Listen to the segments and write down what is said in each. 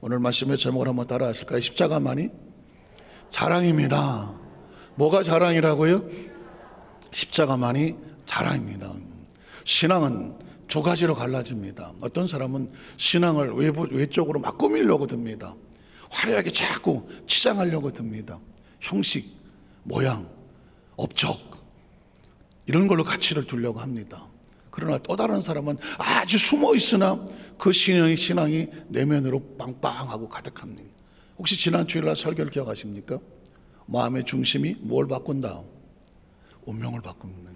오늘 말씀의 제목을 한번 따라 하실까요? 십자가만이 자랑입니다. 뭐가 자랑이라고요? 십자가만이 자랑입니다. 신앙은 두 가지로 갈라집니다. 어떤 사람은 신앙을 외적으로 막 꾸미려고 듭니다. 화려하게 자꾸 치장하려고 듭니다. 형식, 모양, 업적 이런 걸로 가치를 두려고 합니다. 그러나 또 다른 사람은 아주 숨어 있으나 그 신앙이 내면으로 빵빵하고 가득합니다. 혹시 지난 주일날 설교를 기억하십니까? 마음의 중심이 뭘 바꾼다? 운명을 바꿉니다.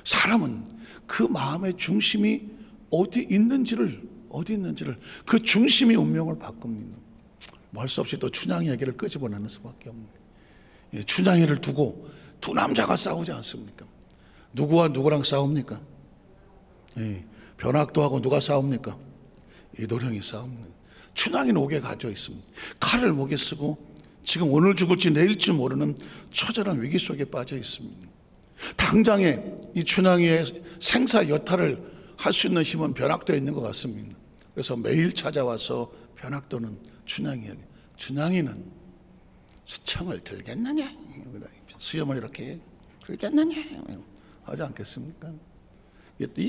사람은 그 마음의 중심이 어디 있는지를 그 중심이 운명을 바꿉니다. 뭐 할 수 없이 또 춘향이 얘기를 끄집어내는 수밖에 없는 거예요. 춘향이를 두고 두 남자가 싸우지 않습니까? 누구와 누구랑 싸웁니까? 변학도 하고 누가 싸웁니까? 이도령이 싸웁니다. 춘향이는 옥에 갇혀 있습니다. 칼을 목에 쓰고 지금 오늘 죽을지 내일지 모르는 처절한 위기 속에 빠져 있습니다. 당장에 이 춘향이의 생사 여탈을 할 수 있는 힘은 변학도에 있는 것 같습니다. 그래서 매일 찾아와서 변학도는 춘향이에게, 춘향이는 수청을 들겠느냐, 수염을 이렇게 들겠느냐 하지 않겠습니까?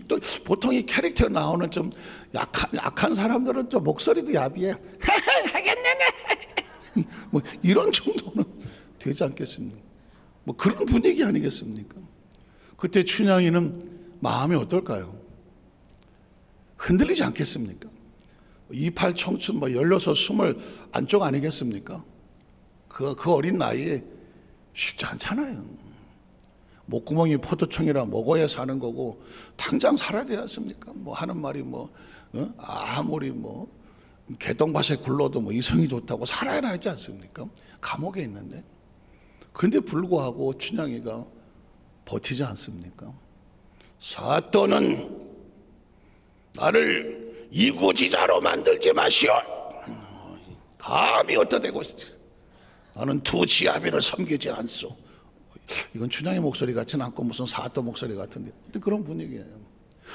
또 보통 이 캐릭터에 나오는 좀 약한 사람들은 좀 목소리도 야비해. 하겠느냐 뭐 이런 정도는 되지 않겠습니까? 뭐 그런 분위기 아니겠습니까? 그때 춘향이는 마음이 어떨까요? 흔들리지 않겠습니까? 28 청춘 16, 20 안쪽 아니겠습니까? 그 어린 나이에 쉽지 않잖아요. 목구멍이 포도청이라 먹어야 사는 거고 당장 살아야 되지 않습니까? 뭐 하는 말이 아무리 개똥밭에 굴러도 이성이 좋다고 살아야 하지 않습니까? 감옥에 있는데. 그런데 불구하고 춘향이가 버티지 않습니까? 사또는 나를 이구지자로 만들지 마시오. 감히 어떠되고 나는 두 지아비를 섬기지 않소. 이건 춘향의 목소리 같지는 않고 무슨 사또 목소리 같은데 그런 분위기예요.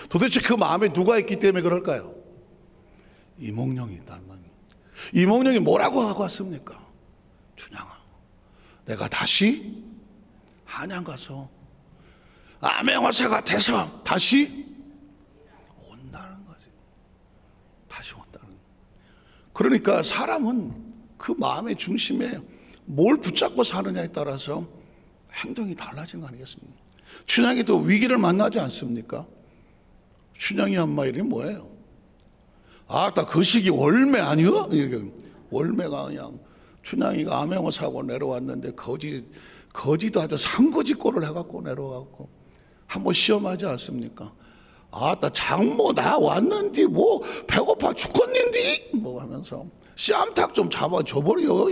도대체 그 마음에 누가 있기 때문에 그럴까요? 이몽룡이 있단 말이에요. 이몽룡이 뭐라고 하고 왔습니까? 춘향아, 내가 다시 한양 가서 암행어사가 돼서 다시 온다는 거지. 다시 온다는 거지. 그러니까 사람은 그 마음의 중심에 뭘 붙잡고 사느냐에 따라서 행동이 달라진 거 아니겠습니까? 춘향이도 위기를 만나지 않습니까? 춘향이 한 말 이름이 뭐예요? 딱 그 시기 월매 아니요? 월매가 그냥 춘향이가 암행어 사고 내려왔는데 거지도 아주 상거지 꼴을 해갖고 내려와갖고 한번 시험하지 않습니까? 나 장모 나 왔는데 배고파 죽겠는데 하면서 쌈탁 좀 잡아줘버려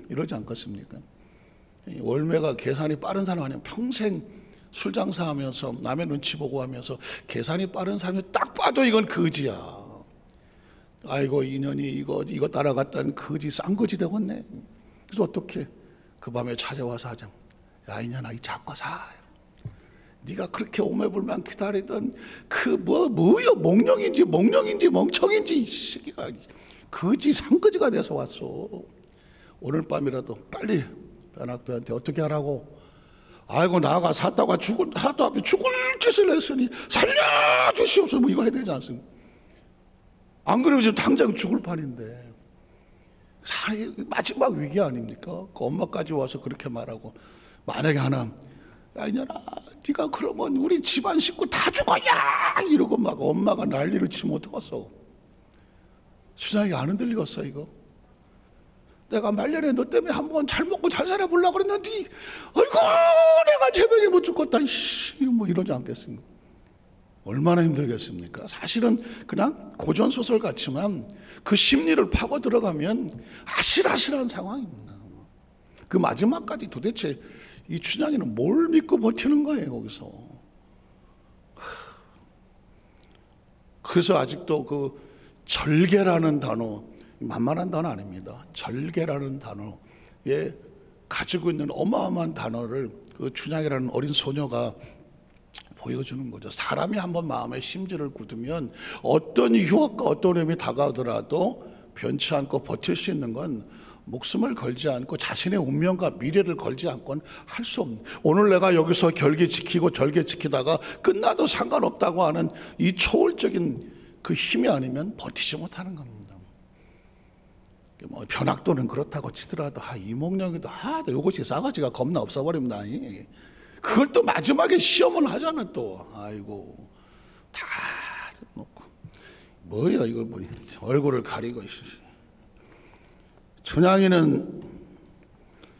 이러지 않겠습니까? 월매가 계산이 빠른 사람 아니면 평생 술 장사하면서 남의 눈치 보고 하면서 계산이 빠른 사람이 딱 봐도 이건 거지야. 아이고 인연이 이거 따라갔다는 거지 쌍거지 되겠네. 그래서 어떻게 그 밤에 찾아와서 하자. 야 인연아 이 작거사. 네가 그렇게 오매불만 기다리던 뭐야 몽룡인지 멍청인지 이 새끼가 거지 상거지가 돼서 왔어. 오늘 밤이라도 빨리 변학도한테 어떻게 하라고? 아이고 나가 사또 앞에 죽을 짓을 했으니 살려주시옵소서 이거 해야 되지 않습니까? 안 그러면 지금 당장 죽을 판인데 마지막 위기 아닙니까? 그 엄마까지 와서 그렇게 말하고 만약에 하나 야 이년아 네가 그러면 우리 집안 식구 다 죽어야 이러고 막 엄마가 난리를 치면 어떡했어? 춘향이 안 흔들리겠어 이거? 내가 말년에 너 때문에 한번 잘 먹고 잘 살아보려고 그랬는데 아이고 내가 제명에 못 죽겠다 이러지 않겠습니까? 얼마나 힘들겠습니까? 사실은 그냥 고전소설 같지만 그 심리를 파고 들어가면 아슬아슬한 상황입니다. 그 마지막까지 도대체 이 춘향이는 뭘 믿고 버티는 거예요 거기서. 그래서 아직도 그 절개라는 단어 만만한 단어 아닙니다. 절개라는 단어에 가지고 있는 어마어마한 단어를 그 춘향이라는 어린 소녀가 보여주는 거죠. 사람이 한번 마음의 심지를 굳으면 어떤 유혹과 어떤 힘이 다가오더라도 변치 않고 버틸 수 있는 건 목숨을 걸지 않고 자신의 운명과 미래를 걸지 않고는 할 수 없는, 오늘 내가 여기서 결계 지키고 절개 지키다가 끝나도 상관없다고 하는 이 초월적인 그 힘이 아니면 버티지 못하는 겁니다. 뭐 변학도는 그렇다고 치더라도 이몽룡이도 이것이 싸가지가 겁나 없어버립니다. 그걸 또 마지막에 시험을 하잖아 또. 아이고 다 놓고 뭐야 이거 뭐 얼굴을 가리고. 춘향이는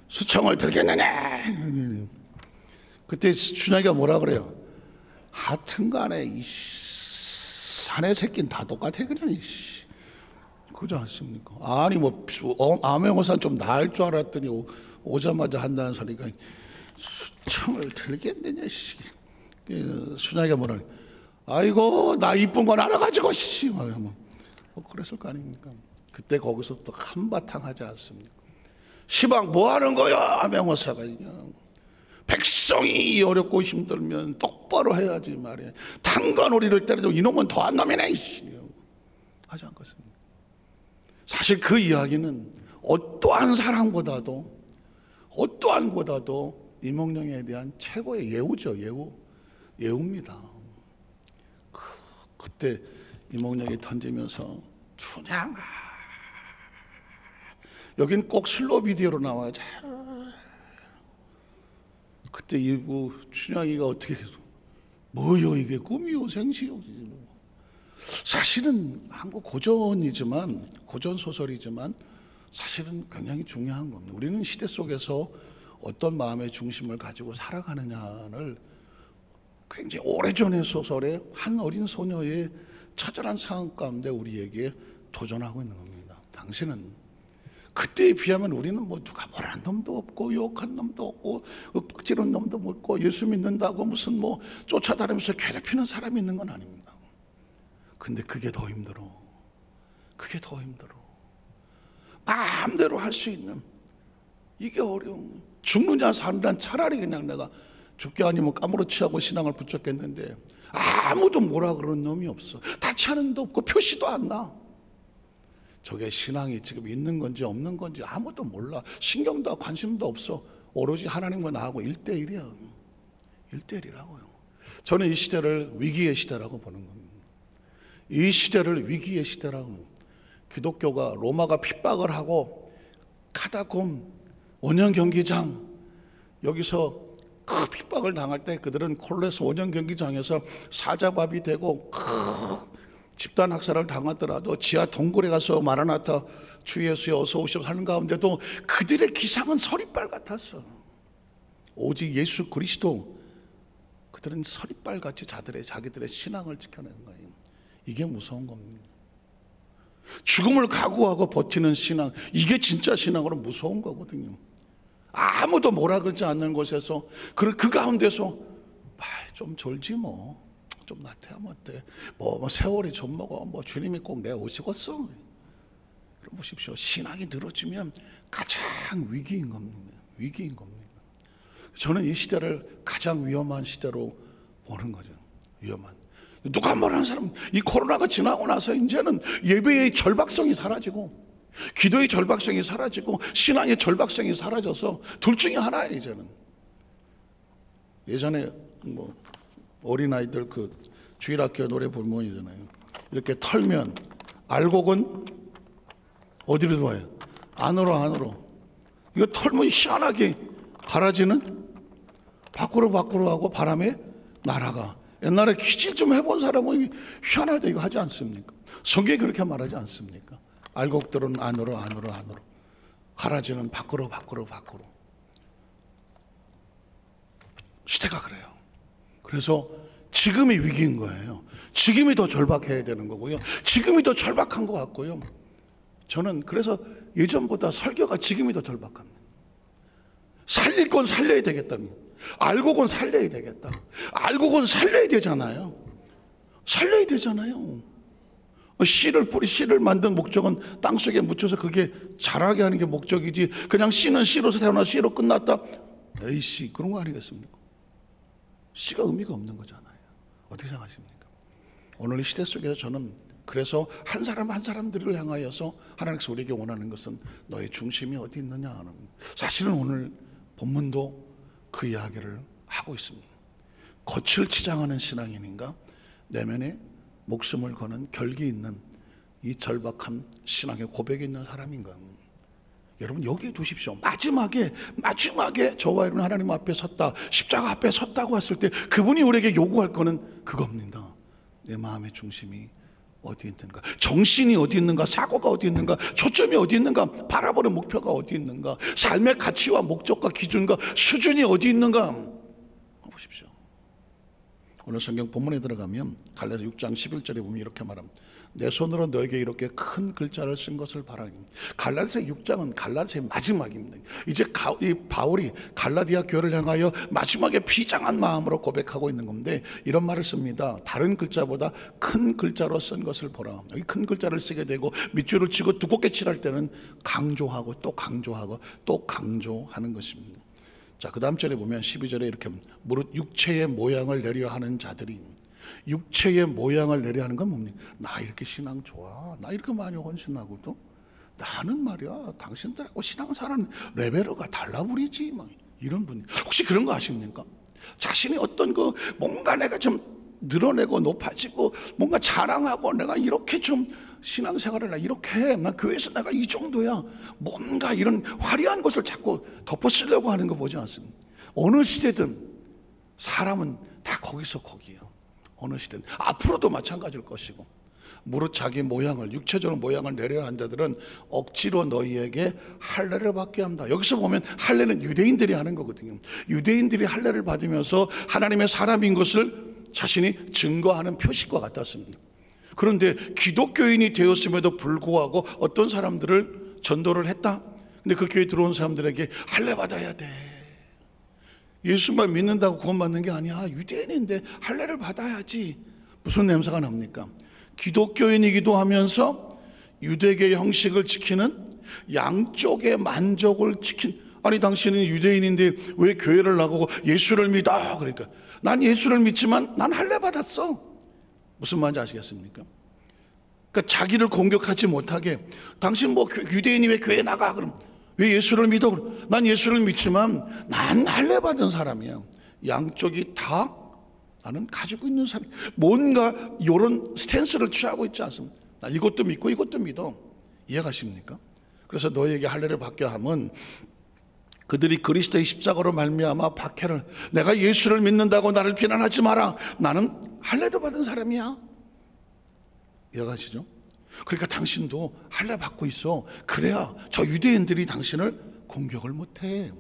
수청을 들겠느냐. 그때 춘향이가 뭐라 그래요? 하여튼간에 이 사내 새끼는 다 똑같아 그냥. 그러지 않습니까? 아니 뭐 암행어사는 좀 나을 줄 알았더니 오자마자 한다는 소리가 수청을 들겠느냐. 춘향이가 뭐라 그래? 아이고 나 이쁜 건 알아가지고 뭐 그랬을 거 아닙니까? 그때 거기서 또 한바탕 하지 않습니까? 시방 뭐 하는 거야? 암행어사가 백성이 어렵고 힘들면 똑바로 해야지 말이야. 탄간오리를 때려도 이놈은 더한 놈이네 하지 않겠습니까? 사실 그 이야기는 어떠한 사람보다도 이몽룡에 대한 최고의 예우죠. 예우입니다. 그때 이몽룡이 던지면서 춘향아, 여긴 꼭 슬로우 비디오로 나와요. 그때 일부 춘향이가 어떻게 해서 뭐요 이게 꿈이요 생시요. 사실은 한국 고전 소설이지만 사실은 굉장히 중요한 겁니다. 우리는 시대 속에서 어떤 마음의 중심을 가지고 살아가느냐를 굉장히 오래전의 소설의 한 어린 소녀의 처절한 상황 가운데 우리에게 도전하고 있는 겁니다. 당신은 그때에 비하면 우리는 뭐 누가 뭐라는 놈도 없고 욕한 놈도 없고 윽박지른 놈도 없고 예수 믿는다고 무슨 뭐 쫓아다니면서 괴롭히는 사람이 있는 건 아닙니다. 근데 그게 더 힘들어. 마음대로 할 수 있는 이게 어려운. 죽느냐 사느냐 차라리 그냥 내가 죽게 아니면 까무러치 하고 신앙을 붙잡겠는데 아무도 뭐라 그러는 놈이 없어. 다치하는 데 없고 표시도 안 나. 저게 신앙이 지금 있는 건지 없는 건지 아무도 몰라. 신경도 관심도 없어. 오로지 하나님과 나하고 1대1이야. 1대1이라고요. 저는 이 시대를 위기의 시대라고 보는 겁니다. 이 시대를 위기의 시대라고. 기독교가 로마가 핍박을 하고 카타콤 원형 경기장 여기서 그 핍박을 당할 때 그들은 콜레스 원형 경기장에서 사자밥이 되고 집단 학살을 당하더라도 지하 동굴에 가서 마라나타 주 예수여 어서 오시오 하는 가운데도 그들의 기상은 서리빨 같았어. 오직 예수 그리스도, 그들은 서리빨같이 자기들의 신앙을 지켜내는 거예요. 이게 무서운 겁니다. 죽음을 각오하고 버티는 신앙, 이게 진짜 신앙으로 무서운 거거든요. 아무도 뭐라 그러지 않는 곳에서 그 가운데서 좀 졸지 뭐, 좀 나태하면 어때, 뭐 세월이 좀 먹어, 뭐 주님이 꼭 내 오시겠어. 그럼 보십시오. 신앙이 늘어지면 가장 위기인 겁니다. 저는 이 시대를 가장 위험한 시대로 보는 거죠. 위험한. 누가 뭐라는 사람, 이 코로나가 지나고 나서 이제는 예배의 절박성이 사라지고 기도의 절박성이 사라지고 신앙의 절박성이 사라져서 둘 중에 하나예요. 이제는. 예전에 뭐 어린아이들 그 주일학교 노래 불문이잖아요. 이렇게 털면 알곡은 어디로 들어와요? 안으로. 이거 털면 희한하게 갈아지는 밖으로 하고 바람에 날아가. 옛날에 기질 좀 해본 사람은 희한하다 이거 하지 않습니까? 성경이 그렇게 말하지 않습니까? 알곡들은 안으로 갈아지는 밖으로. 시대가 그래요. 그래서 지금이 위기인 거예요. 지금이 더 절박해야 되는 거고요. 지금이 더 절박한 것 같고요. 저는 그래서 예전보다 설교가 지금이 더 절박합니다. 살릴 건 살려야 되겠다니. 알곡은 살려야 되겠다. 알곡은 살려야 되잖아요. 씨를 만든 목적은 땅속에 묻혀서 그게 자라게 하는 게 목적이지, 그냥 씨는 씨로서 태어나 씨로 끝났다, 에이씨, 그런 거 아니겠습니까? 씨가 의미가 없는 거잖아요. 어떻게 생각하십니까? 오늘 이 시대 속에서 저는 그래서 한 사람 한 사람들을 향하여서 하나님께서 우리에게 원하는 것은 너의 중심이 어디 있느냐 하는, 사실은 오늘 본문도 그 이야기를 하고 있습니다. 겉을 치장하는 신앙인인가, 내면에 목숨을 거는 결기 있는 이 절박한 신앙의 고백이 있는 사람인가. 여러분 여기에 두십시오. 마지막에 저와 여러분 하나님 앞에 섰다, 십자가 앞에 섰다고 했을 때 그분이 우리에게 요구할 거는 그겁니다. 내 마음의 중심이 어디 있는가, 정신이 어디 있는가, 사고가 어디 있는가, 초점이 어디 있는가, 바라보는 목표가 어디 있는가, 삶의 가치와 목적과 기준과 수준이 어디 있는가 보십시오. 오늘 성경 본문에 들어가면 갈라디아서 6장 11절에 보면 이렇게 말합니다. 내 손으로 너에게 이렇게 큰 글자를 쓴 것을 바라니. 갈라디아서 6장은 갈라디아서의 마지막입니다. 이제 이 바울이 갈라디아 교회를 향하여 마지막에 비장한 마음으로 고백하고 있는 건데 이런 말을 씁니다. 다른 글자보다 큰 글자로 쓴 것을 보라. 여기 큰 글자를 쓰게 되고 밑줄을 치고 두껍게 칠할 때는 강조하고 또 강조하고 또 강조하는 것입니다. 자, 그 다음 절에 보면 12절에 이렇게 무릇 육체의 모양을 내려 하는 자들이, 육체의 모양을 내려 하는 건 뭡니까? 나 이렇게 신앙 좋아, 나 이렇게 많이 헌신하고도 나는 말이야 당신들하고 신앙사는 레벨가 달라버리지, 막 이런 분 혹시 그런 거 아십니까? 자신이 어떤 그 뭔가 내가 좀 늘어내고 높아지고 뭔가 자랑하고 내가 이렇게 좀 신앙생활을 나 이렇게 해, 나 교회에서 내가 이 정도야, 뭔가 이런 화려한 것을 자꾸 덮어쓰려고 하는 거 보지 않습니까? 어느 시대든 사람은 다 거기서 거기에요. 어느 시대든 앞으로도 마찬가지일 것이고, 무릇 자기 모양을, 육체적인 모양을 내려야 한 자들은 억지로 너희에게 할례를 받게 한다. 여기서 보면 할례는 유대인들이 하는 거거든요. 유대인들이 할례를 받으면서 하나님의 사람인 것을 자신이 증거하는 표식과 같았습니다. 그런데 기독교인이 되었음에도 불구하고 어떤 사람들을 전도를 했다. 근데 그 교회에 들어온 사람들에게 할례 받아야 돼, 예수만 믿는다고 구원받는 게 아니야, 유대인인데 할례를 받아야지. 무슨 냄새가 납니까? 기독교인이기도 하면서 유대계의 형식을 지키는, 양쪽의 만족을 지킨, 아니 당신은 유대인인데 왜 교회를 나가고 예수를 믿어? 그러니까 난 예수를 믿지만 난 할례 받았어. 무슨 말인지 아시겠습니까? 그러니까 자기를 공격하지 못하게, 당신 뭐 유대인이 왜 교회 나가? 그럼 왜 예수를 믿어? 그럼 난 예수를 믿지만 난 할례 받은 사람이야. 양쪽이 다 나는 가지고 있는 사람, 뭔가 이런 스탠스를 취하고 있지 않습니까? 나 이것도 믿고 이것도 믿어. 이해가십니까? 그래서 너에게 할례를 받게 하면 그들이 그리스도의 십자가로 말미암아 박해를, 내가 예수를 믿는다고 나를 비난하지 마라, 나는 할례도 받은 사람이야. 이해가시죠? 그러니까 당신도 할례 받고 있어. 그래야 저 유대인들이 당신을 공격을 못해.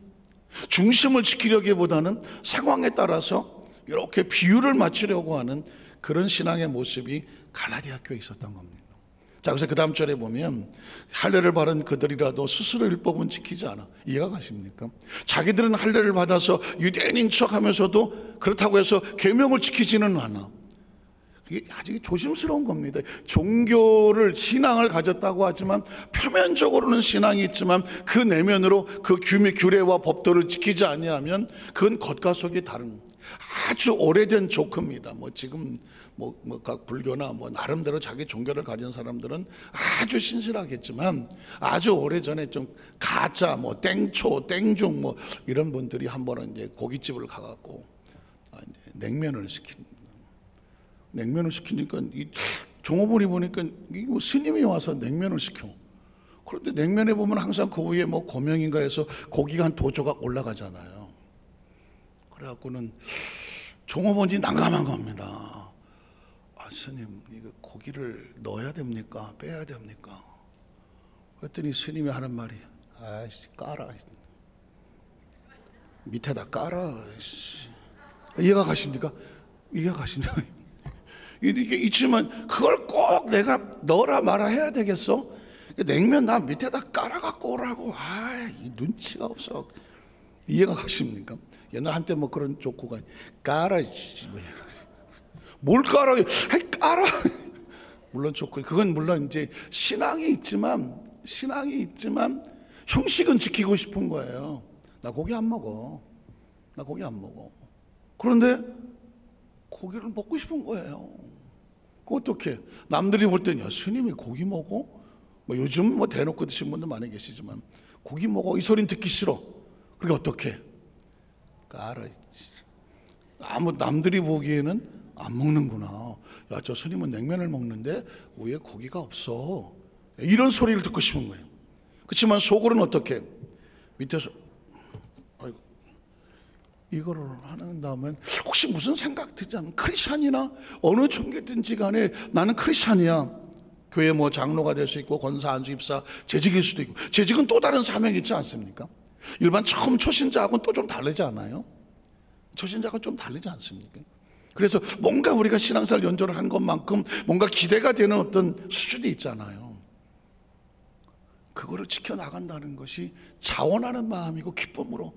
중심을 지키려기보다는 상황에 따라서 이렇게 비율을 맞추려고 하는 그런 신앙의 모습이 갈라디아 교회에 있었던 겁니다. 자, 그래서 그 다음 절에 보면 할례를 받은 그들이라도 스스로 율법은 지키지 않아. 이해가 가십니까? 자기들은 할례를 받아서 유대인인 척하면서도 그렇다고 해서 계명을 지키지는 않아. 이게 아주 조심스러운 겁니다. 종교를, 신앙을 가졌다고 하지만 표면적으로는 신앙이 있지만 그 내면으로 그 규례와 법도를 지키지 아니하면 그건 겉과 속이 다른 아주 오래된 조크입니다. 뭐 지금 각 불교나 나름대로 자기 종교를 가진 사람들은 아주 신실하겠지만 아주 오래전에 좀 가짜 땡초, 땡중 이런 분들이 한 번은 이제 고깃집을 가갖고 냉면을 시키니까 이 종업원이 보니까 이거 스님이 와서 냉면을 시켜. 그런데 냉면에 보면 항상 그 위에 고명인가 해서 고기가 한 2조각 올라가잖아요. 그래갖고는 종업원이 난감한 겁니다. 아, 스님, 이거 고기를 넣어야 됩니까? 빼야 됩니까? 그랬더니 스님이 하는 말이, 아이씨, 깔아. 밑에다 깔아. 이해가 가십니까? 이해가 가시냐고. 이게 있지만 그걸 꼭 내가 넣어라 마라 해야 되겠어? 냉면 나 밑에다 깔아갖고 오라고. 이 눈치가 없어. 이해가 가십니까? 옛날 한때 그런 조커가 깔아. 뭘 깔아? 깔아. 물론 조커. 그건 물론 이제 신앙이 있지만 형식은 지키고 싶은 거예요. 나 고기 안 먹어. 그런데 고기를 먹고 싶은 거예요. 어떻게 남들이 볼 때는 야, 스님이 고기 먹어? 뭐 요즘 뭐 대놓고 드시는 분들 많이 계시지만 고기 먹어 이 소리는 듣기 싫어. 그게 어떻게? 알아. 아무 남들이 보기에는 안 먹는구나. 야, 저 스님은 냉면을 먹는데 위에 고기가 없어. 이런 소리를 듣고 싶은 거예요. 그렇지만 속으로는 어떻게? 밑에서 아이고, 이거를 하는 다음에 혹시 무슨 생각 들지 않는 크리스찬이나 어느 종교든지 간에 나는 크리스찬이야. 교회 뭐 장로가 될 수 있고 권사, 안수, 입사, 재직일 수도 있고 재직은 또 다른 사명이 있지 않습니까? 일반 처음 초신자하고는 또 좀 다르지 않아요? 초신자가 좀 다르지 않습니까? 그래서 뭔가 우리가 신앙생활 연조를 한 것만큼 뭔가 기대가 되는 어떤 수준이 있잖아요. 그거를 지켜나간다는 것이 자원하는 마음이고 기쁨으로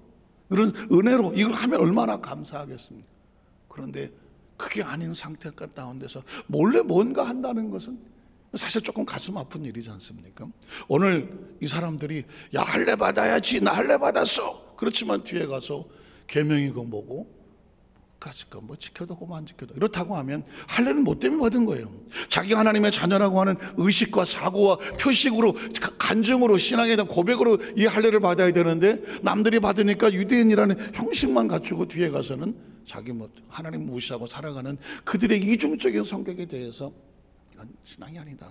이런 은혜로 이걸 하면 얼마나 감사하겠습니까? 그런데 그게 아닌 상태 가운데서 몰래 뭔가 한다는 것은 사실 조금 가슴 아픈 일이지 않습니까? 오늘 이 사람들이 야 할례 받아야지 나 할례 받았어. 그렇지만 뒤에 가서 계명이고 뭐고 가지고 뭐 지켜도 고만 안 지켜도 이렇다고 하면 할례는 뭐 때문에 받은 거예요? 자기가 하나님의 자녀라고 하는 의식과 사고와 표식으로 간증으로 신앙에 대한 고백으로 이 할례를 받아야 되는데 남들이 받으니까 유대인이라는 형식만 갖추고 뒤에 가서는 자기 뭐 하나님 무시하고 살아가는 그들의 이중적인 성격에 대해서 이건 신앙이 아니다.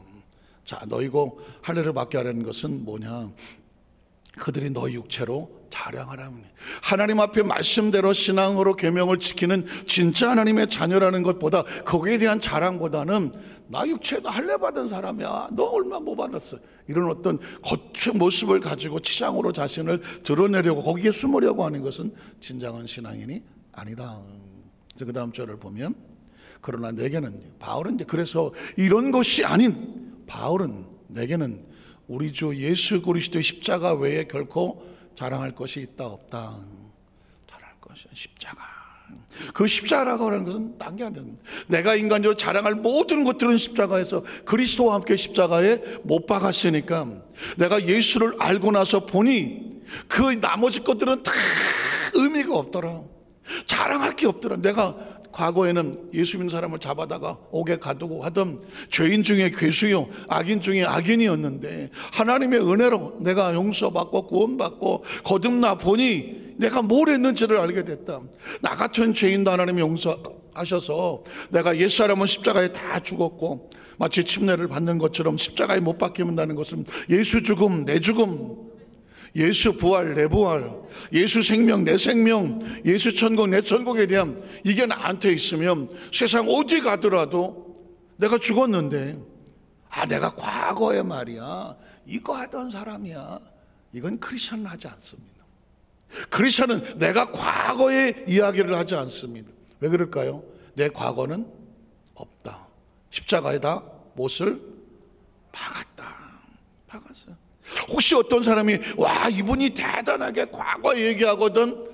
자, 너희고 할례를 받게 하려는 것은 뭐냐? 그들이 너희 육체로 자랑하라는 하나님 앞에 말씀대로 신앙으로 계명을 지키는 진짜 하나님의 자녀라는 것보다 거기에 대한 자랑보다는 나 육체도 할례 받은 사람이야. 너 얼마 못 받았어. 이런 어떤 겉의 모습을 가지고 치장으로 자신을 드러내려고 거기에 숨으려고 하는 것은 진정한 신앙인이 아니다. 그 다음 절을 보면 그러나 내게는 바울은 이제 그래서 이런 것이 아닌 바울은 내게는 우리 주 예수 그리스도의 십자가 외에 결코 자랑할 것이 있다 없다. 자랑할 것이 십자가. 그 십자가라고 하는 것은 딴 게 아니라 내가 인간적으로 자랑할 모든 것들은 십자가에서 그리스도와 함께 십자가에 못 박았으니까 내가 예수를 알고 나서 보니 그 나머지 것들은 다 의미가 없더라. 자랑할 게 없더라. 내가 과거에는 예수 믿는 사람을 잡아다가 옥에 가두고 하던 죄인 중에 괴수요 악인 중에 악인이었는데 하나님의 은혜로 내가 용서받고 구원받고 거듭나 보니 내가 뭘 했는지를 알게 됐다. 나 같은 죄인도 하나님이 용서하셔서 내가 옛사람은 십자가에 다 죽었고 마치 침례를 받는 것처럼 십자가에 못 박힌다는 것은 예수 죽음 내 죽음, 예수 부활 내 부활, 예수 생명 내 생명, 예수 천국 내 천국에 대한 이게 나한테 있으면 세상 어디 가더라도 내가 죽었는데 내가 과거에 말이야 이거 하던 사람이야. 이건 크리스천은 하지 않습니다. 크리스천은 내가 과거의 이야기를 하지 않습니다. 왜 그럴까요? 내 과거는 없다. 십자가에다 못을 박았어요. 혹시 어떤 사람이 와 이분이 대단하게 과거 얘기하거든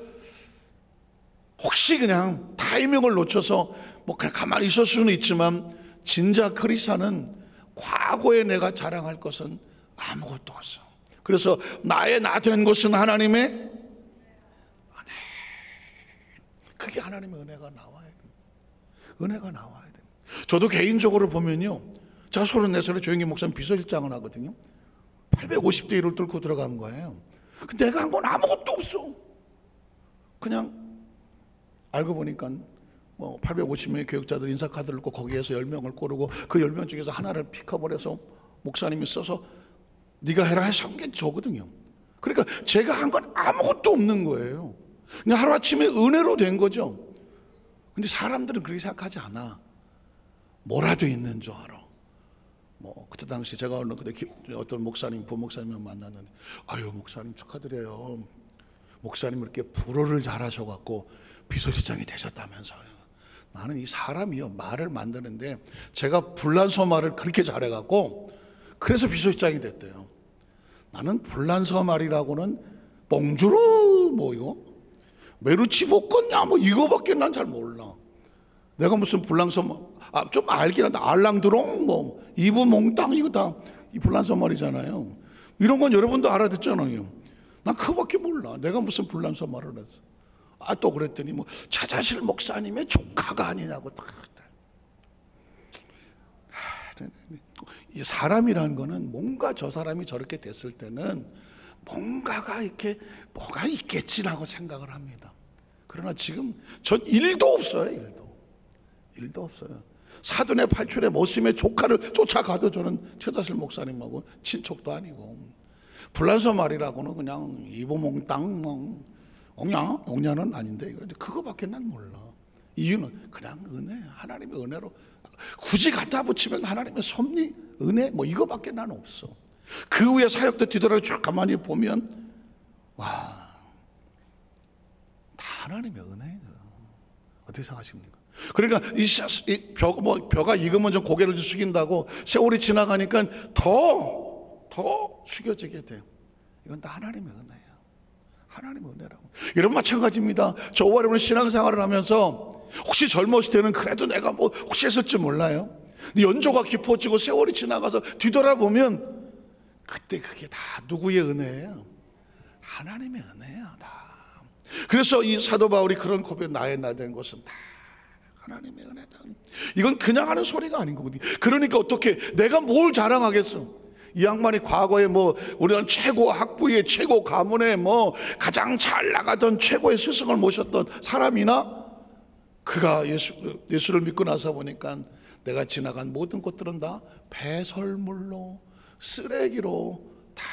혹시 그냥 타이밍을 놓쳐서 뭐 그냥 가만히 있을 수는 있지만 진짜 크리스천은 과거에 내가 자랑할 것은 아무것도 없어. 그래서 나의 나 된 것은 하나님의 은혜. 그게 하나님의 은혜가 나와야 돼. 은혜가 나와야 돼. 저도 개인적으로 보면요, 제가 34살에 조영기 목사님 비서실장을 하거든요. 850대 1을 뚫고 들어간 거예요. 근데 내가 한 건 아무것도 없어. 그냥 알고 보니까 뭐 850명의 교육자들 인사카드를 고 거기에서 10명을 고르고 그 10명 중에서 하나를 픽업을 해서 목사님이 써서 네가 해라 해서 한 게 저거든요. 그러니까 제가 한 건 아무것도 없는 거예요. 그냥 하루아침에 은혜로 된 거죠. 근데 사람들은 그렇게 생각하지 않아. 뭐라도 있는 줄 알아. 뭐 그때 당시 제가 어떤 목사님, 부목사님을 만났는데 아유 목사님 축하드려요. 목사님 이렇게 불어를 잘하셔갖고 비서실장이 되셨다면서요. 나는 이 사람이요 말을 만드는데 제가 불란서 말을 그렇게 잘해갖고 그래서 비서실장이 됐대요. 나는 불란서 말이라고는 뽕주로 뭐 이거 메루치 볶었냐 뭐 이거밖에 난 잘 몰라. 내가 무슨 불란서 좀 알긴 한데 알랑드롱 뭐 이브 몽땅 이거 다 이 불란서 말이잖아요. 이런 건 여러분도 알아듣잖아요. 난 그거밖에 몰라. 내가 무슨 불란서 말을 했어. 또 그랬더니 뭐 차자실 목사님의 조카가 아니냐고. 이 사람이라는 거는 뭔가 저 사람이 저렇게 됐을 때는 뭔가가 이렇게 뭐가 있겠지라고 생각을 합니다. 그러나 지금 전 일도 없어요. 일도 없어요. 사돈의 팔촌의 모심의 조카를 쫓아가도 저는 최다슬 목사님하고 친척도 아니고, 불란서 말이라고는 그냥 이보몽땅 옹냐는 아닌데 그거밖에 난 몰라. 이유는 그냥 은혜, 하나님의 은혜로 굳이 갖다 붙이면 하나님의 섭리, 은혜 뭐 이거밖에 난 없어. 그 후에 사역도 뒤돌아 쭉 가만히 보면 와, 다 하나님의 은혜예요. 어떻게 생각하십니까? 그러니까 이 벼가 익으면 좀 고개를 숙인다고 세월이 지나가니까 더 숙여지게 돼요. 이건 다 하나님의 은혜예요. 하나님의 은혜라고. 여러분 마찬가지입니다. 저와 여러분 신앙생활을 하면서 혹시 젊었을 때는 그래도 내가 뭐 혹시 했을지 몰라요. 연조가 깊어지고 세월이 지나가서 뒤돌아보면 그때 그게 다 누구의 은혜예요? 하나님의 은혜야 다. 그래서 이 사도 바울이 그런 고백, 나의 나 된 것은 다 하나님의 은혜다. 이건 그냥 하는 소리가 아닌 거거든요. 그러니까 어떻게 내가 뭘 자랑하겠어? 이 양반이 과거에 뭐 우리는 최고 학부의 최고 가문에 뭐 가장 잘 나가던 최고의 스승을 모셨던 사람이나 그가 예수를 믿고 나서 보니까 내가 지나간 모든 것들은 다 배설물로 쓰레기로 다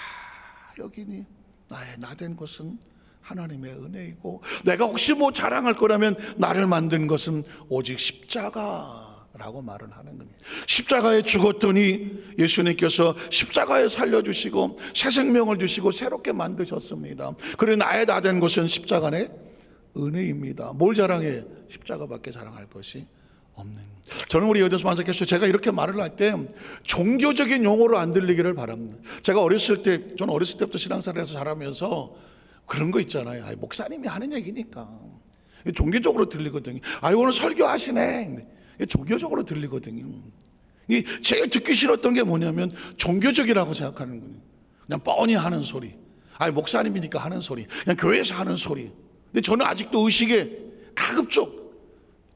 여기니 나의 나 된 것은 하나님의 은혜이고, 내가 혹시 뭐 자랑할 거라면 나를 만든 것은 오직 십자가라고 말을 하는 겁니다. 십자가에 죽었더니 예수님께서 십자가에 살려주시고 새 생명을 주시고 새롭게 만드셨습니다. 그래 나의 나 된 것은 십자가의 은혜입니다. 뭘 자랑해? 십자가밖에 자랑할 것이 없는. 저는 우리 여대수 만사께서 제가 이렇게 말을 할 때 종교적인 용어로 안 들리기를 바랍니다. 제가 저는 어렸을 때부터 신앙생활에서 자라면서 그런 거 있잖아요. 목사님이 하는 얘기니까 종교적으로 들리거든요. 오늘 설교하시네. 종교적으로 들리거든요. 제가 듣기 싫었던 게 뭐냐면 종교적이라고 생각하는 거예요. 그냥 뻔히 하는 소리. 목사님이니까 하는 소리. 그냥 교회에서 하는 소리. 근데 저는 아직도 의식에 가급적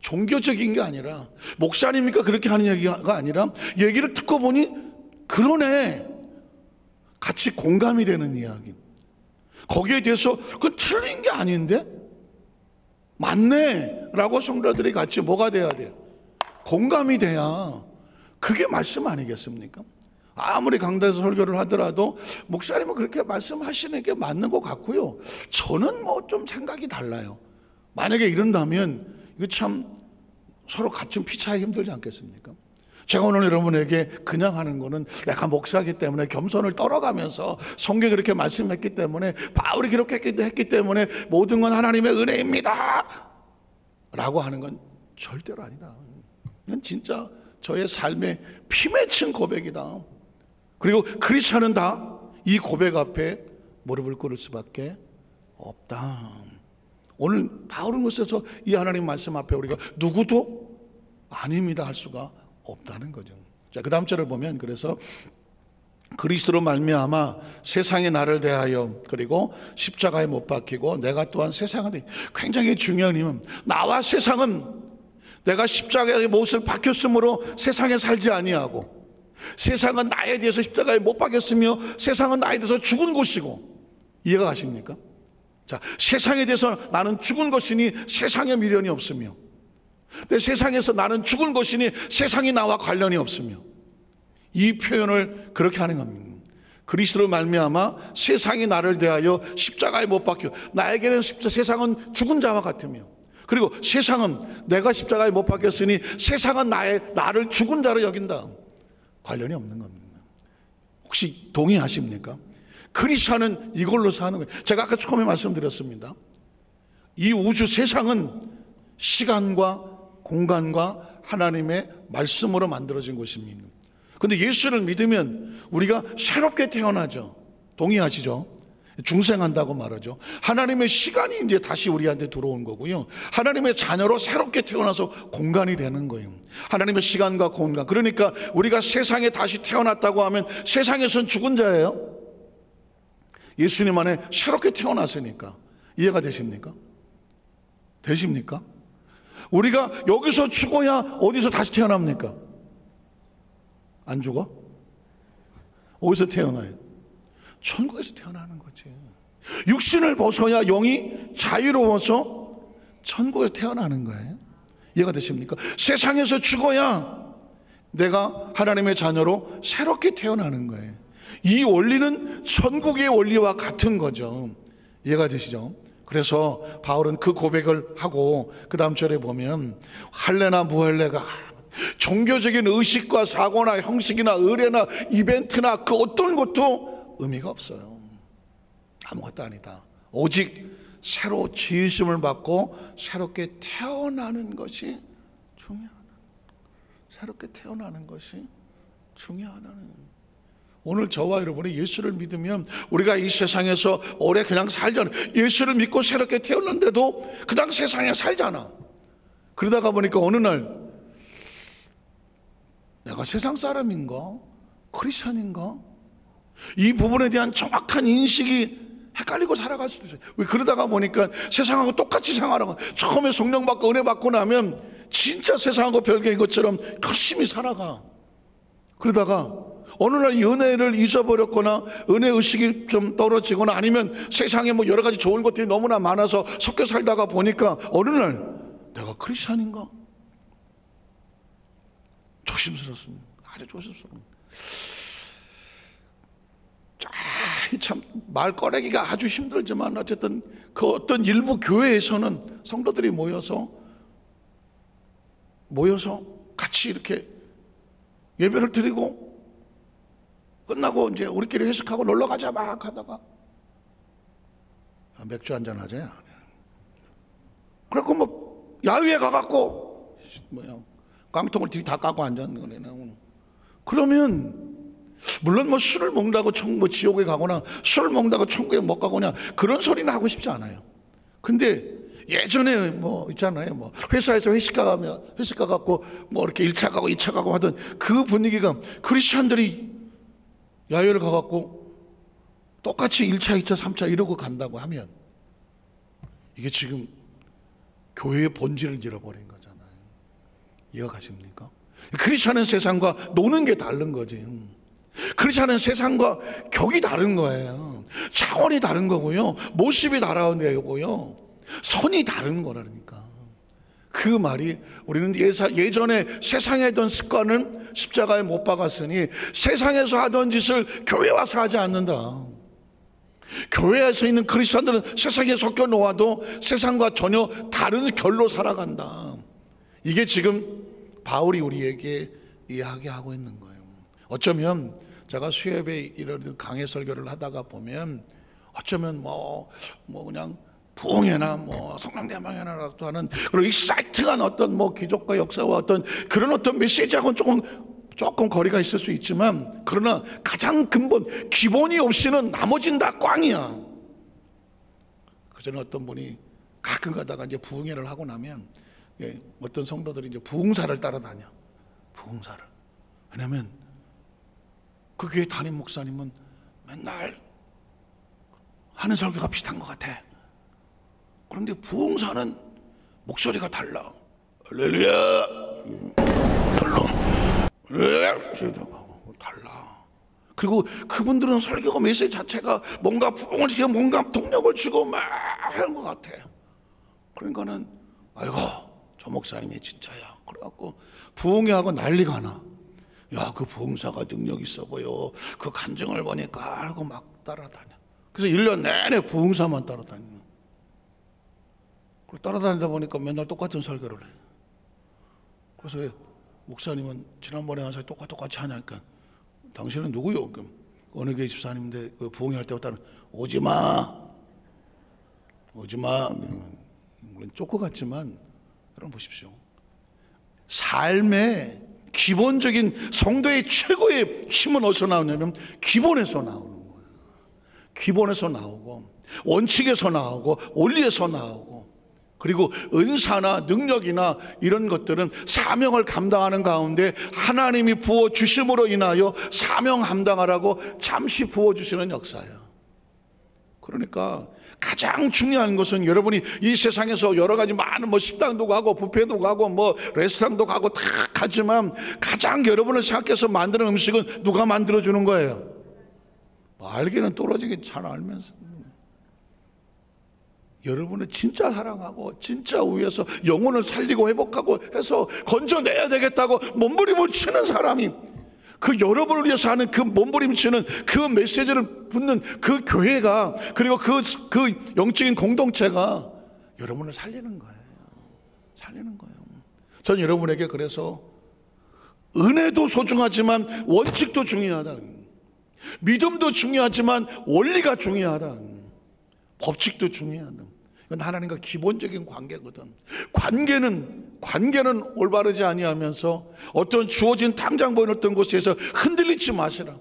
종교적인 게 아니라, 목사님이니까 그렇게 하는 얘기가 아니라, 얘기를 듣고 보니 그러네, 같이 공감이 되는 이야기. 거기에 대해서 그건 틀린 게 아닌데 맞네 라고 성도들이 같이 뭐가 돼야 돼요? 공감이 돼야 그게 말씀 아니겠습니까? 아무리 강단에서 설교를 하더라도 목사님은 그렇게 말씀하시는 게 맞는 것 같고요, 저는 뭐 좀 생각이 달라요. 만약에 이런다면 이거 참 서로 같이 피차기 힘들지 않겠습니까? 제가 오늘 여러분에게 그냥 하는 거는 내가 목사이기 때문에 겸손을 떨어가면서 성경이 그렇게 말씀했기 때문에, 바울이 그렇게 했기 때문에 모든 건 하나님의 은혜입니다 라고 하는 건 절대로 아니다. 이건 진짜 저의 삶의 피 맺힌 고백이다. 그리고 크리스찬은 다 이 고백 앞에 무릎을 꿇을 수밖에 없다. 오늘 바울은 그래서 이 하나님 말씀 앞에 우리가 누구도 아닙니다 할 수가 없다는 거죠. 자, 그 다음 절을 보면, 그래서 그리스도로 말미암아 세상이 나를 대하여 그리고 십자가에 못 박히고 내가 또한 세상을 대하여. 굉장히 중요한 힘은, 나와 세상은 내가 십자가에 못을 박혔으므로 세상에 살지 아니하고, 세상은 나에 대해서 십자가에 못 박혔으며 세상은 나에 대해서 죽은 것이고. 이해가 가십니까? 자, 세상에 대해서 나는 죽은 것이니 세상에 미련이 없으며, 근데 세상에서 나는 죽은 것이니 세상이 나와 관련이 없으며, 이 표현을 그렇게 하는 겁니다. 그리스도로 말미암아 세상이 나를 대하여 십자가에 못 박혀. 나에게는 세상은 죽은 자와 같으며, 그리고 세상은 내가 십자가에 못 박혔으니 세상은 나를 죽은 자로 여긴다. 관련이 없는 겁니다. 혹시 동의하십니까? 크리스찬은 이걸로 사는 거예요. 제가 아까 처음에 말씀드렸습니다. 이 우주 세상은 시간과 공간과 하나님의 말씀으로 만들어진 것입니다. 그런데 예수를 믿으면 우리가 새롭게 태어나죠. 동의하시죠? 중생한다고 말하죠. 하나님의 시간이 이제 다시 우리한테 들어온 거고요, 하나님의 자녀로 새롭게 태어나서 공간이 되는 거예요. 하나님의 시간과 공간. 그러니까 우리가 세상에 다시 태어났다고 하면 세상에선 죽은 자예요. 예수님 안에 새롭게 태어났으니까. 이해가 되십니까? 되십니까? 우리가 여기서 죽어야 어디서 다시 태어납니까? 안 죽어? 어디서 태어나요? 천국에서 태어나는 거지. 육신을 벗어야 영이 자유로워서 천국에서 태어나는 거예요. 이해가 되십니까? 세상에서 죽어야 내가 하나님의 자녀로 새롭게 태어나는 거예요. 이 원리는 천국의 원리와 같은 거죠. 이해가 되시죠? 그래서 바울은 그 고백을 하고 그 다음 절에 보면 할례나 무할례가 종교적인 의식과 사고나 형식이나 의례나 이벤트나 그 어떤 것도 의미가 없어요. 아무것도 아니다. 오직 새로 지으심을 받고 새롭게 태어나는 것이 중요하다. 새롭게 태어나는 것이 중요하다는. 오늘 저와 여러분이 예수를 믿으면 우리가 이 세상에서 오래 그냥 살잖아. 예수를 믿고 새롭게 태어났는데도 그냥 세상에 살잖아. 그러다가 보니까 어느 날 내가 세상 사람인가? 크리스찬인가? 이 부분에 대한 정확한 인식이 헷갈리고 살아갈 수도 있어요. 왜? 그러다가 보니까 세상하고 똑같이 생활하고, 처음에 성령 받고 은혜 받고 나면 진짜 세상하고 별개인 것처럼 열심히 살아가. 그러다가 어느 날 이 은혜를 잊어버렸거나 은혜 의식이 좀 떨어지거나 아니면 세상에 뭐 여러 가지 좋은 것들이 너무나 많아서 섞여 살다가 보니까 어느 날 내가 크리스찬인가? 조심스럽습니다. 아주 조심스럽습니다. 참 말 꺼내기가 아주 힘들지만 어쨌든 그 어떤 일부 교회에서는 성도들이 모여서 같이 이렇게 예배를 드리고 끝나고 이제 우리끼리 회식하고 놀러 가자 막 하다가 맥주 한잔 하자. 그래갖고 뭐 야외에 가갖고 깡통을 다 까고 앉았는 거네. 그러면 물론 뭐 술을 먹는다고 뭐 지옥에 가거나 술을 먹는다고 천국에 못 가거나 그런 소리는 하고 싶지 않아요. 근데 예전에 뭐 있잖아요. 뭐 회사에서 회식 가갖고 뭐 이렇게 1차 가고 2차 가고 하던 그 분위기가 크리스찬들이 야외를 가갖고 똑같이 1차, 2차, 3차 이러고 간다고 하면 이게 지금 교회의 본질을 잃어버린 거잖아요. 이해가 가십니까? 크리스찬은 세상과 노는 게 다른 거지. 크리스찬은 세상과 격이 다른 거예요. 차원이 다른 거고요. 모습이 다른 거고요. 선이 다른 거라니까. 그 말이 우리는 예전에 세상에 하던 습관은 십자가에 못 박았으니 세상에서 하던 짓을 교회 와서 하지 않는다. 교회에서 있는 크리스찬들은 세상에 섞여 놓아도 세상과 전혀 다른 결로 살아간다. 이게 지금 바울이 우리에게 이야기하고 있는 거예요. 어쩌면 제가 수협에 이런 강해 설교를 하다가 보면 어쩌면 뭐 그냥 부흥회나 뭐 성령대망회나라도 하는 그런 익사이팅한 어떤 뭐 기적과 역사와 어떤 그런 어떤 메시지하고는 조금 거리가 있을 수 있지만, 그러나 가장 근본 기본이 없이는 나머지는 다 꽝이야. 그전에 어떤 분이 가끔 가다가 이제 부흥회를 하고 나면 어떤 성도들이 이제 부흥사를 따라다녀. 부흥사를. 왜냐면 그 교회 담임 목사님은 맨날 하는 설교가 비슷한 것 같아. 그런데 부흥사는 목소리가 달라. 할렐루야, 달라. 그리고 그분들은 설교가 메시지 자체가 뭔가 부흥을 시키고 뭔가 동력을 주고 막 하는 것 같아. 그러니까는 아이고 저 목사님이 진짜야. 그래갖고 부흥회하고 난리가 나. 야, 그 부흥사가 능력 있어 보여. 그 간증을 보니까 알고 막 따라다녀. 그래서 1년 내내 부흥사만 따라다녀. 따라다니다 보니까 맨날 똑같은 설교를 해. 그래서 왜 목사님은 지난번에 한 살 똑같이 하냐니까, 당신은 누구요? 그럼 어느 교회 집사님인데 그 부흥회 할 때부터 오지마. 물론 쪼꼬 같지만 여러분 보십시오. 삶의 기본적인 성도의 최고의 힘은 어디서 나오냐면 기본에서 나오는 거예요. 기본에서 나오고 원칙에서 나오고 원리에서 나오고, 그리고 은사나 능력이나 이런 것들은 사명을 감당하는 가운데 하나님이 부어주심으로 인하여 사명 감당하라고 잠시 부어주시는 역사예요. 그러니까 가장 중요한 것은 여러분이 이 세상에서 여러 가지 많은 뭐 식당도 가고 뷔페도 가고 뭐 레스토랑도 가고 다 가지만 가장 여러분을 생각해서 만드는 음식은 누가 만들어주는 거예요? 알기는 떨어지게 잘 알면서 여러분을 진짜 사랑하고 진짜 위해서 영혼을 살리고 회복하고 해서 건져내야 되겠다고 몸부림을 치는 사람이 그 여러분을 위해서 하는 그 몸부림치는 그 메시지를 붙는 그 교회가 그리고 그 영적인 공동체가 여러분을 살리는 거예요. 살리는 거예요. 전 여러분에게 그래서 은혜도 소중하지만 원칙도 중요하다. 믿음도 중요하지만 원리가 중요하다. 법칙도 중요하다. 이건 하나님과 기본적인 관계거든. 관계는 올바르지 아니하면서 어떤 주어진 당장 보이는 어떤 곳에서 흔들리지 마시라.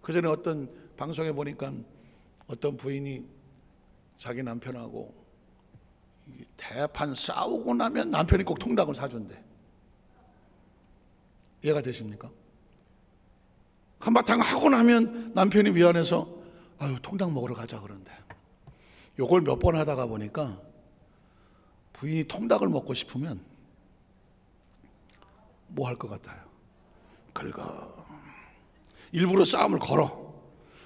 그전에 어떤 방송에 보니까 어떤 부인이 자기 남편하고 대판 싸우고 나면 남편이 꼭 통닭을 사준대. 이해가 되십니까? 한바탕 하고 나면 남편이 미안해서 아유 통닭 먹으러 가자 그런데 요걸 몇 번 하다가 보니까 부인이 통닭을 먹고 싶으면 뭐 할 것 같아요? 긁어. 일부러 싸움을 걸어.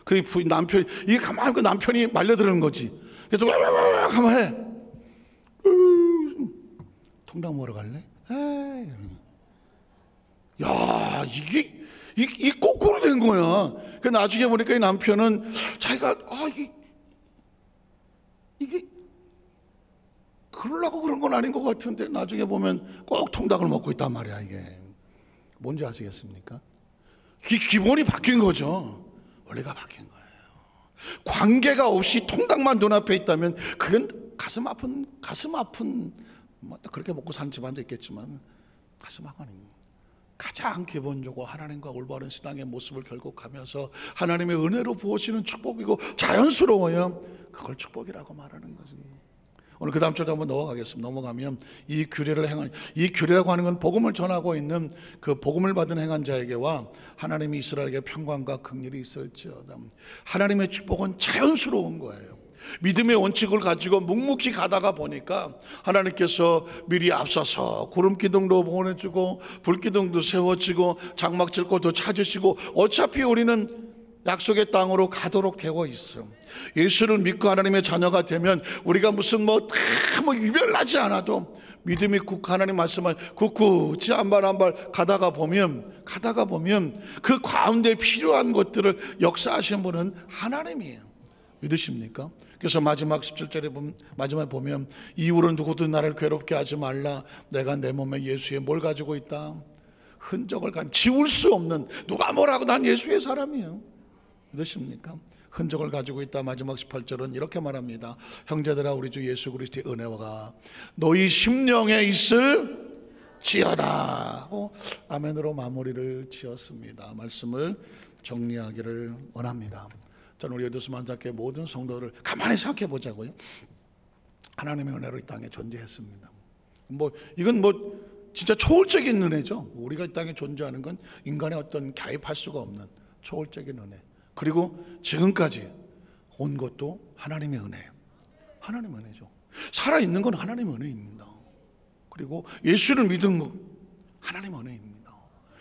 그 부인 남편이 이게 가만히 그 남편이 말려드는 거지. 그래서 와와와 하면 해. 통닭 먹으러 갈래? 에이. 야 이게 거꾸로 된 거야. 그 나중에 보니까 이 남편은 자기가 이게 그러려고 그런 건 아닌 것 같은데 나중에 보면 꼭 통닭을 먹고 있단 말이야. 이게 뭔지 아시겠습니까? 기본이 바뀐 거죠. 원리가 바뀐 거예요. 관계가 없이 통닭만 눈앞에 있다면 그건 가슴 아픈 뭐 그렇게 먹고 사는 집안도 있겠지만 가슴 아픈 가장 기본적으로 하나님과 올바른 신앙의 모습을 결국하면서 하나님의 은혜로 부어지는 축복이고 자연스러워야 그걸 축복이라고 말하는 거지. 오늘 그 다음 주에 한번 넘어가면 이 규례라고 하는 건 복음을 전하고 있는 그 복음을 받은 행한 자에게와 하나님이 이스라엘에게 평강과 긍휼이 있을지어다. 하나님의 축복은 자연스러운 거예요. 믿음의 원칙을 가지고 묵묵히 가다가 보니까 하나님께서 미리 앞서서 구름기둥도 보내주고 불기둥도 세워지고 장막 칠 곳도 찾으시고 어차피 우리는 약속의 땅으로 가도록 되어 있어. 예수를 믿고 하나님의 자녀가 되면 우리가 무슨 뭐 유별나지 않아도 믿음이 하나님 말씀을 굳굳이 한 발 한 발 가다가 보면 그 가운데 필요한 것들을 역사하시는 분은 하나님이에요. 믿으십니까? 그래서 마지막 17절에 마지막에 보면 이후로 누구도 나를 괴롭게 하지 말라. 내가 내 몸에 예수의 뭘 가지고 있다? 흔적을 지울 수 없는, 누가 뭐라고 난 예수의 사람이에요. 믿으십니까? 흔적을 가지고 있다. 마지막 18절은 이렇게 말합니다. 형제들아 우리 주 예수 그리스도의 은혜가 너희 심령에 있을지어다 하고 아멘으로 마무리를 지었습니다. 말씀을 정리하기를 원합니다. 저는 우리 에드스 만장교회 모든 성도를 가만히 생각해 보자고요. 하나님의 은혜로 이 땅에 존재했습니다. 이건 진짜 초월적인 은혜죠. 우리가 이 땅에 존재하는 건 인간의 어떤 개입할 수가 없는 초월적인 은혜. 그리고 지금까지 온 것도 하나님의 은혜예요. 하나님의 은혜죠. 살아있는 건 하나님의 은혜입니다. 그리고 예수를 믿은 것 하나님의 은혜입니다.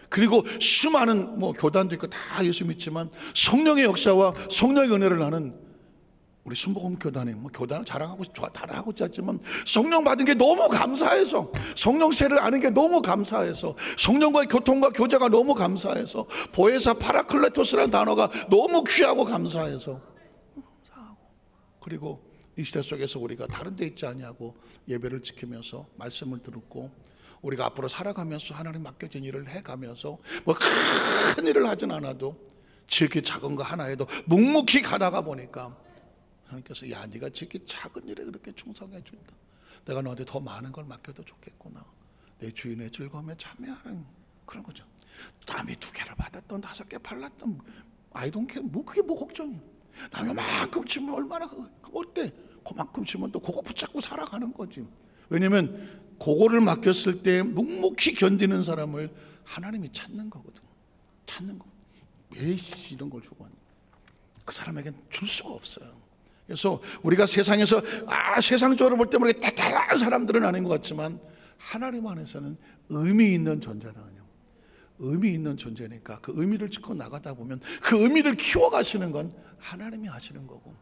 그리고 수많은 교단도 있고 다 예수 믿지만 성령의 역사와 성령의 은혜를 하는 우리 순복음 교단에 교단을 자랑하고 있지 않지만 성령 받은 게 너무 감사해서, 성령세를 아는 게 너무 감사해서, 성령과의 교통과 교제가 너무 감사해서, 보혜사 파라클레토스라는 단어가 너무 귀하고 감사해서, 그리고 이 시대 속에서 우리가 다른 데 있지 아니하고 예배를 지키면서 말씀을 듣고 우리가 앞으로 살아가면서 하나님 맡겨진 일을 해가면서 큰 일을 하진 않아도 지극히 작은 거 하나에도 묵묵히 가다가 보니까 하나님께서 야 네가 지극히 작은 일에 그렇게 충성해 주니까 내가 너한테 더 많은 걸 맡겨도 좋겠구나. 내 주인의 즐거움에 참여하는 그런 거죠. 남이 2개를 받았던 5개 팔랐던 I don't care. 그게 걱정이야. 남이 만큼 치면 얼마나 어때? 그만큼 치면 또 그거 붙잡고 살아가는 거지. 왜냐면 그거를 맡겼을 때 묵묵히 견디는 사람을 하나님이 찾는 거거든. 찾는 거. 왜 이런 걸 주고 그 사람에겐 줄 수가 없어요. 그래서 우리가 세상에서 세상적으로 볼 때 우리가 대단한 사람들은 아닌 것 같지만 하나님 안에서는 의미 있는 존재다. 의미 있는 존재니까 그 의미를 짓고 나가다 보면 그 의미를 키워가시는 건 하나님이 하시는 거고,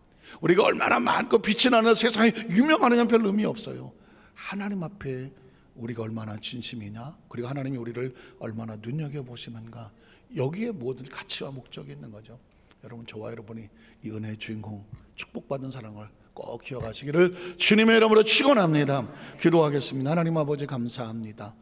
우리가 얼마나 많고 빛이 나는 세상에 유명하느냐 별 의미 없어요. 하나님 앞에 우리가 얼마나 진심이냐, 그리고 하나님이 우리를 얼마나 눈여겨보시는가, 여기에 모든 가치와 목적이 있는 거죠. 여러분, 저와 여러분이 이 은혜의 주인공, 축복받은 사랑을 꼭 기억하시기를 주님의 이름으로 축원합니다. 기도하겠습니다. 하나님 아버지 감사합니다.